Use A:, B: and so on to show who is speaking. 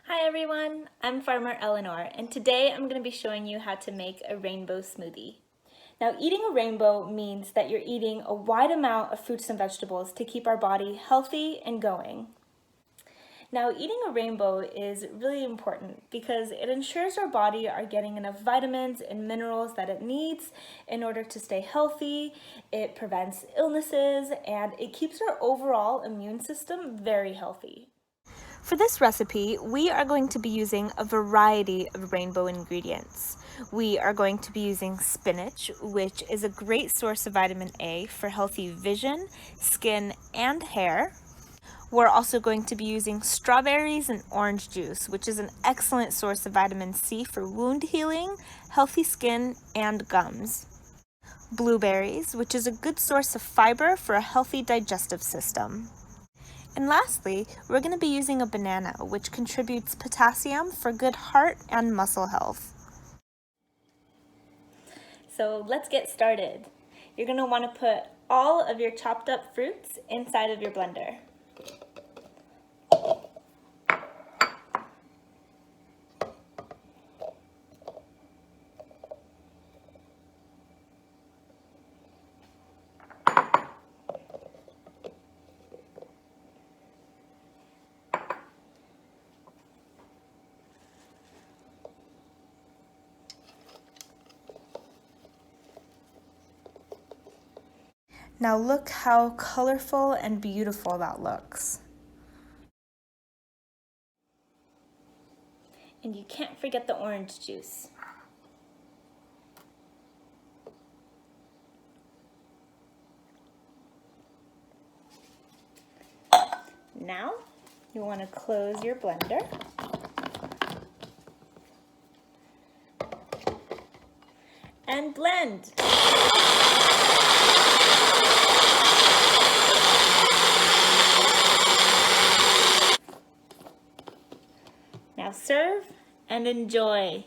A: Hi everyone, I'm Farmer Eleanor, and today I'm going to be showing you how to make a rainbow smoothie. Now, eating a rainbow means that you're eating a wide amount of fruits and vegetables to keep our body healthy and going. Now, eating a rainbow is really important because it ensures our body are getting enough vitamins and minerals that it needs in order to stay healthy. It prevents illnesses and it keeps our overall immune system very healthy. For this recipe, we are going to be using a variety of rainbow ingredients. We are going to be using spinach, which is a great source of vitamin A for healthy vision, skin, and hair. We're also going to be using strawberries and orange juice, which is an excellent source of vitamin C for wound healing, healthy skin, and gums. Blueberries, which is a good source of fiber for a healthy digestive system. And lastly, we're going to be using a banana, which contributes potassium for good heart and muscle health. So let's get started. You're going to want to put all of your chopped up fruits inside of your blender. Now look how colorful and beautiful that looks. And you can't forget the orange juice. Now you want to close your blender. And blend. Now serve and enjoy.